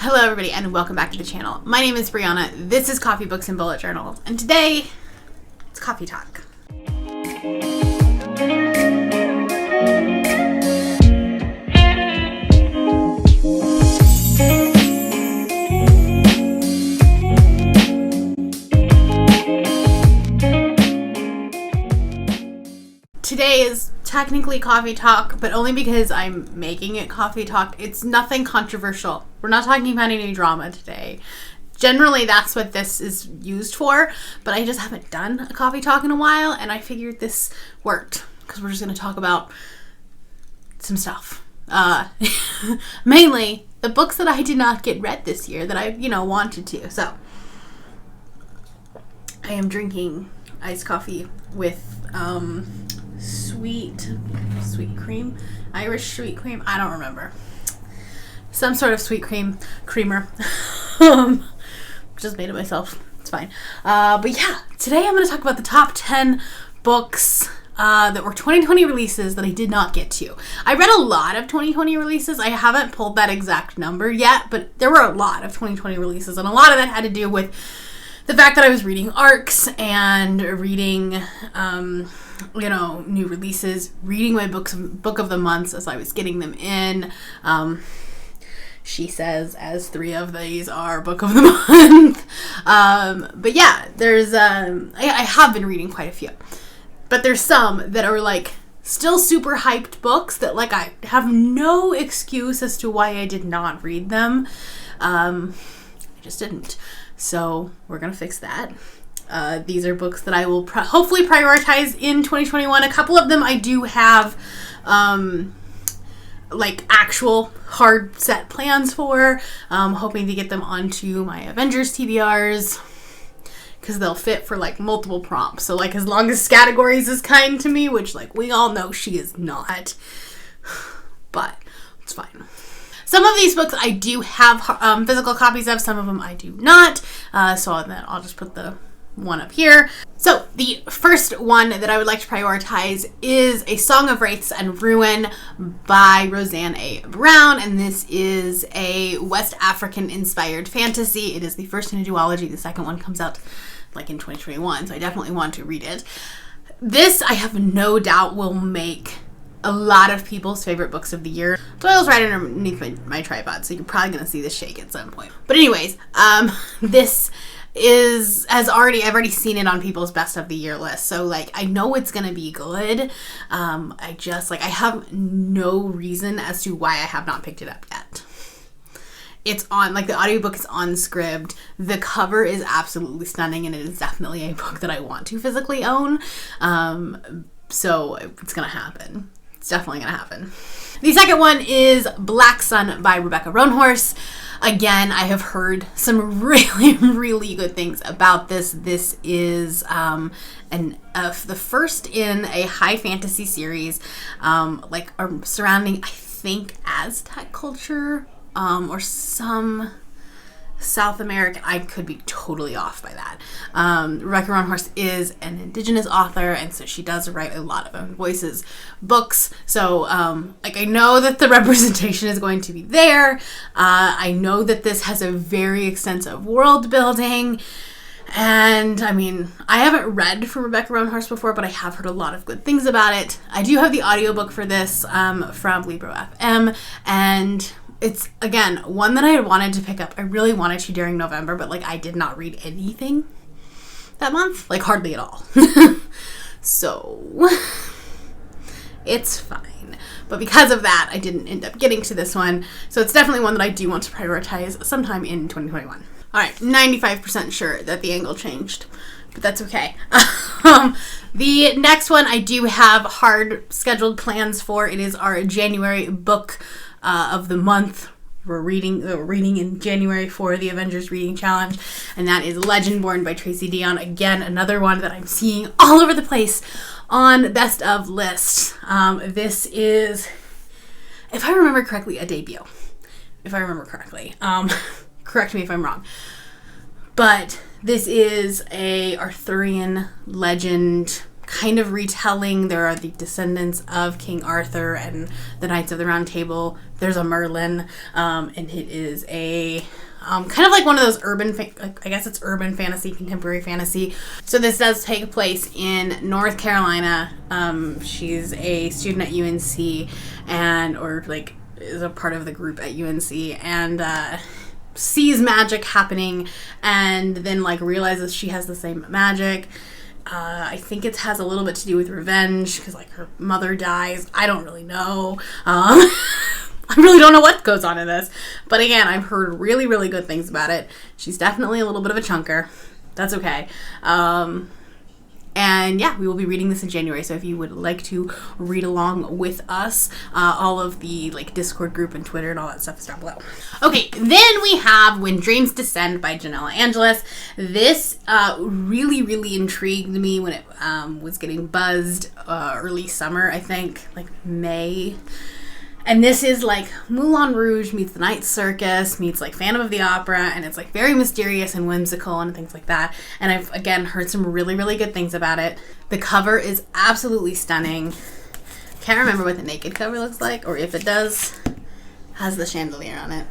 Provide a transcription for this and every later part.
Hello everybody and welcome back to the channel. My name is Brianna, this is Coffee Books and Bullet Journals, and today it's coffee talk. Today is technically coffee talk, but only because I'm making it coffee talk. It's nothing controversial. We're not talking about any drama today. Generally, that's what this is used for, but I just haven't done a coffee talk in a while, and I figured this worked because we're just going to talk about some stuff. Mainly the books that I did not get read this year that I, wanted to. So, I am drinking iced coffee with sweet cream, Irish sweet cream, I don't remember, some sort of sweet creamer. Just made it myself, it's fine. But yeah, today I'm going to talk about the top 10 books that were 2020 releases that I did not get to. I read a lot of 2020 releases. I haven't pulled that exact number yet, but there were a lot of 2020 releases, and a lot of that had to do with the fact that I was reading ARCs and reading new releases, reading my book of the months as I was getting them in. She says, as 3 of these are book of the month. But yeah, there's, I have been reading quite a few, but there's some that are still super hyped books that I have no excuse as to why I did not read them. I just didn't. So we're going to fix that. These are books that I will hopefully prioritize in 2021. A couple of them I do have actual hard set plans for. Hoping to get them onto my Avengers TBRs because they'll fit for multiple prompts. So as long as Categories is kind to me, which we all know she is not, but it's fine. Some of these books I do have physical copies of, some of them I do not. So then I'll just put the one up here. So the first one that I would like to prioritize is A Song of Wraiths and Ruin by Roseanne A. Brown, and this is a West African inspired fantasy. It is the first in a duology. The second one comes out in 2021, so I definitely want to read it. This, I have no doubt, will make a lot of people's favorite books of the year. Doyle's right underneath my tripod, so you're probably going to see this shake at some point. But anyways, this I've already seen it on people's best of the year list, so I know it's gonna be good. I have no reason as to why I have not picked it up yet. It's on, the audiobook is on Scribd. The cover is absolutely stunning, and it is definitely a book that I want to physically own. So it's gonna happen. It's definitely gonna happen. The second one is Black Sun by Rebecca Roanhorse. Again, I have heard some really, really good things about this. This is the first in a high fantasy series, surrounding, I think, Aztec culture, or some South American. I could be totally off by that. Rebecca Roanhorse is an Indigenous author, and so she does write a lot of own voices books. So, I know that the representation is going to be there. I know that this has a very extensive world building. And, I haven't read from Rebecca Roanhorse before, but I have heard a lot of good things about it. I do have the audiobook for this from Libro FM, and it's, again, one that I had wanted to pick up. I really wanted to during November, but, I did not read anything that month. Hardly at all. So, it's fine. But because of that, I didn't end up getting to this one. So it's definitely one that I do want to prioritize sometime in 2021. Alright, 95% sure that the angle changed, but that's okay. The next one I do have hard scheduled plans for. It is our January book of the month. We're reading in January for the Avengers Reading Challenge, and that is Legendborn by Tracy Deonn. Again, another one that I'm seeing all over the place on best of lists. This is, if I remember correctly, a debut. If I remember correctly. Correct me if I'm wrong. But this is a Arthurian legend kind of retelling. There are the descendants of King Arthur and the Knights of the Round Table. There's a Merlin, and it is a kind of like one of those I guess it's urban fantasy, contemporary fantasy. So this does take place in North Carolina. She's a student at UNC is a part of the group at UNC and sees magic happening and then like realizes she has the same magic. I think it has a little bit to do with revenge because like her mother dies. I don't really know. I really don't know what goes on in this. But again, I've heard really, really good things about it. She's definitely a little bit of a chunker. That's okay. And yeah, we will be reading this in January. So if you would like to read along with us, all of the like Discord group and Twitter and all that stuff is down below. Okay, then we have When Dreams Descend by Janella Angelis. This really, really intrigued me when it was getting buzzed early summer, I think, like May. And this is like Moulin Rouge meets The Night Circus meets like Phantom of the Opera, and it's like very mysterious and whimsical and things like that. And I've again heard some really, really good things about it. The cover is absolutely stunning. Can't remember what the naked cover looks like, or if it does, has the chandelier on it.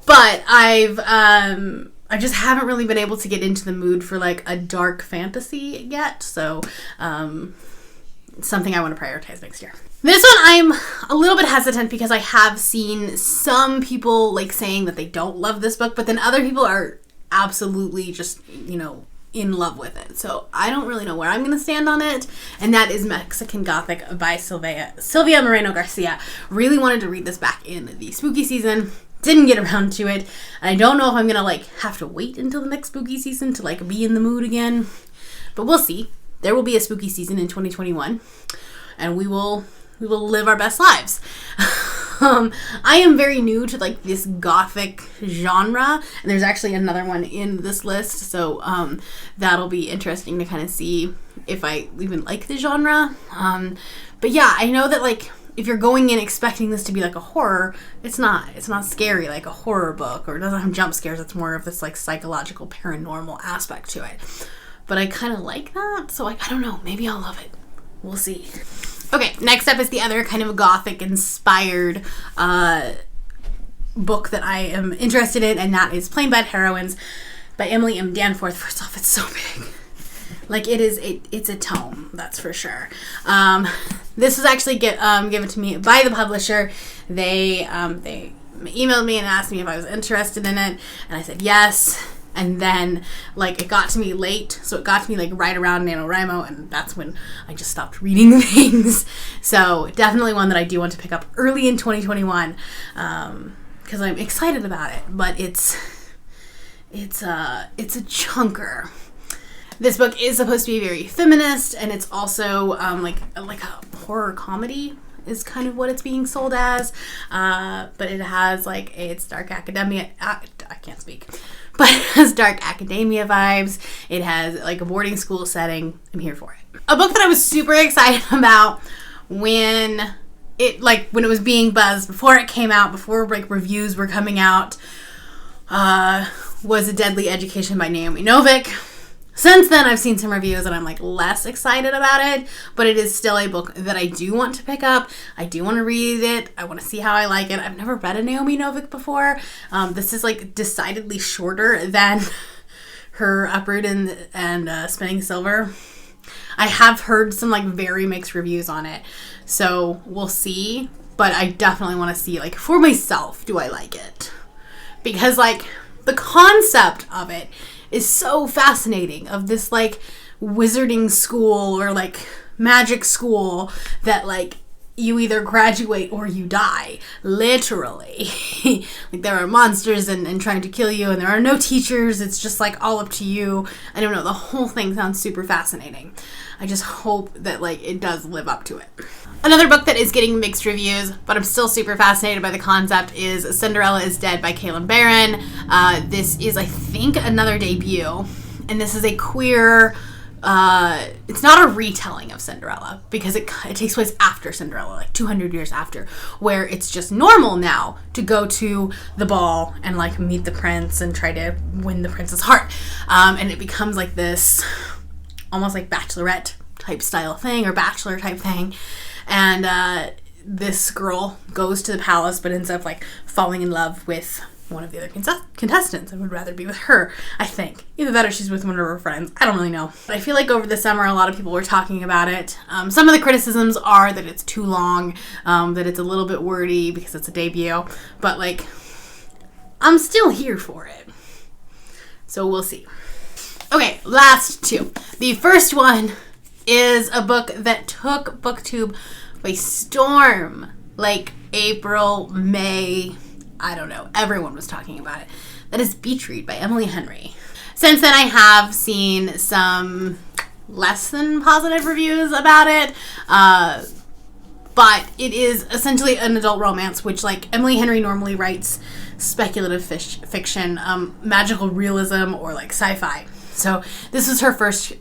But I just haven't really been able to get into the mood for like a dark fantasy yet. So something I want to prioritize next year. This one I'm a little bit hesitant because I have seen some people like saying that they don't love this book, but then other people are absolutely just, in love with it. So I don't really know where I'm going to stand on it. And that is Mexican Gothic by Sylvia Moreno Garcia. Really wanted to read this back in the spooky season. Didn't get around to it. And I don't know if I'm going to like have to wait until the next spooky season to like be in the mood again. But we'll see. There will be a spooky season in 2021. And we will live our best lives. I am very new to like this Gothic genre, and there's actually another one in this list, so that'll be interesting to kind of see if I even like the genre. But yeah, I know that like if you're going in expecting this to be like a horror, it's not scary like a horror book, or it doesn't have jump scares. It's more of this like psychological paranormal aspect to it. But I kind of like that, so like I don't know, maybe I'll love it. We'll see. Okay, next up is the other kind of Gothic-inspired book that I am interested in, and that is Plain Bad Heroines by Emily M. Danforth. First off, it's so big. Like, it's a tome, that's for sure. This was actually given to me by the publisher. They emailed me and asked me if I was interested in it, and I said yes. And then, like, it got to me late, so it got to me, like, right around NaNoWriMo, and that's when I just stopped reading things. So, definitely one that I do want to pick up early in 2021, because I'm excited about it, but it's a chunker. This book is supposed to be very feminist, and it's also, like a horror comedy is kind of what it's being sold as, but it has, like, it's dark academia, I can't speak. But it has dark academia vibes. It has like a boarding school setting. I'm here for it. A book that I was super excited about when it was being buzzed, before it came out, before like reviews were coming out, was A Deadly Education by Naomi Novik. Since then, I've seen some reviews and I'm like less excited about it, but it is still a book that I do want to pick up. I do want to read it. I want to see how I like it. I've never read a Naomi Novik before. This is like decidedly shorter than her Uproot and Spinning Silver. I have heard some like very mixed reviews on it, so we'll see. But I definitely want to see like for myself, do I like it? Because like the concept of it is so fascinating, of this like wizarding school or like magic school that like you either graduate or you die, literally. Like there are monsters and trying to kill you, and there are no teachers. It's just like all up to you. I don't know, the whole thing sounds super fascinating. I just hope that like it does live up to it. Another book that is getting mixed reviews, but I'm still super fascinated by the concept, is Cinderella is Dead by Kalynn Barron. This is, I think, another debut, and this is a queer, it's not a retelling of Cinderella, because it takes place after Cinderella, like 200 years after, where it's just normal now to go to the ball and like meet the prince and try to win the prince's heart. And it becomes like this almost like Bachelorette type style thing, or bachelor type thing. And this girl goes to the palace but ends up like falling in love with one of the other contestants and would rather be with her, I think. Either that or she's with one of her friends. I don't really know. But I feel like over the summer a lot of people were talking about it. Some of the criticisms are that it's too long, that it's a little bit wordy because it's a debut, but like, I'm still here for it. So we'll see. Okay, last two. The first one is a book that took BookTube by storm. Like April, May, I don't know. Everyone was talking about it. That is Beach Read by Emily Henry. Since then, I have seen some less than positive reviews about it. But it is essentially an adult romance, which, like, Emily Henry normally writes speculative fiction, magical realism, or, like, sci-fi. So this is her first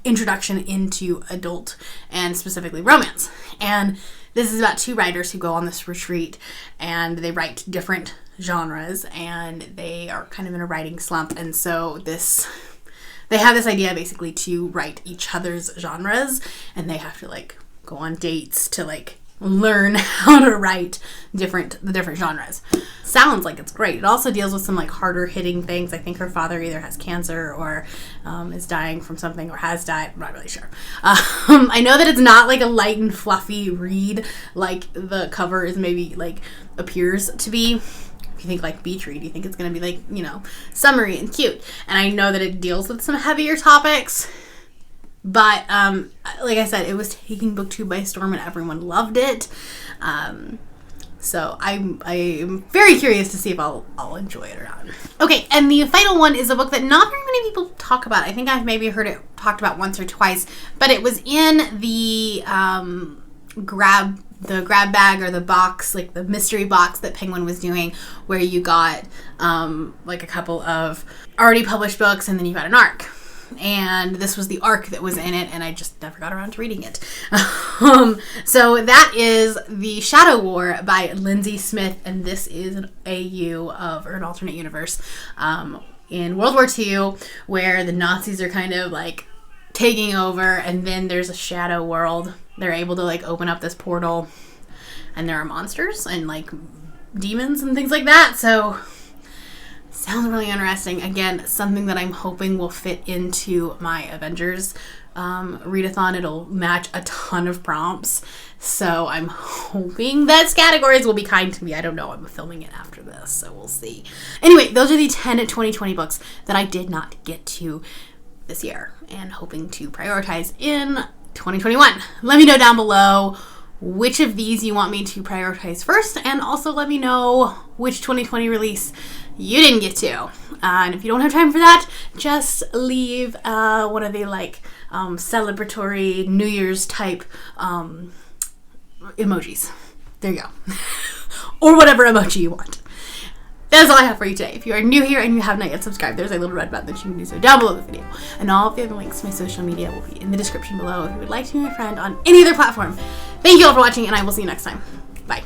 introduction into adult and specifically romance. And this is about two writers who go on this retreat, and they write different genres, and they are kind of in a writing slump. And so they have this idea basically to write each other's genres, and they have to, like, go on dates to, like, learn how to write the different genres. Sounds like it's great. It also deals with some, like, harder hitting things. I think her father either has cancer or is dying from something, or has died. I'm not really sure. I know that it's not like a light and fluffy read like the cover is maybe like appears to be. If you think like Beach Read, you think it's going to be like, you know, summery and cute. And I know that it deals with some heavier topics. But, like I said, it was taking BookTube by storm and everyone loved it. So I'm very curious to see if I'll enjoy it or not. Okay, and the final one is a book that not very many people talk about. I think I've maybe heard it talked about once or twice, but it was in the grab bag or the box, like the mystery box that Penguin was doing, where you got like a couple of already published books and then you got an ARC. And this was the ARC that was in it, and I just never got around to reading it. So that is The Shadow War by Lindsay Smith, and this is an AU of, or an alternate universe, in World War II, where the Nazis are kind of like taking over, and then there's a shadow world. They're able to like open up this portal, and there are monsters and like demons and things like that. So sounds really interesting. Again, something that I'm hoping will fit into my Avengers readathon. It'll match a ton of prompts. So I'm hoping that categories will be kind to me. I don't know. I'm filming it after this, so we'll see. Anyway, those are the 10 2020 books that I did not get to this year and hoping to prioritize in 2021. Let me know down below which of these you want me to prioritize first, and also let me know which 2020 release you didn't get to. And if you don't have time for that, just leave one of the like celebratory New Year's type emojis. There you go. Or whatever emoji you want. That's all I have for you today. If you are new here and you have not yet subscribed, there's a little red button that you can do so down below the video. And all of the other links to my social media will be in the description below if you would like to be my friend on any other platform. Thank you all for watching, and I will see you next time. Bye.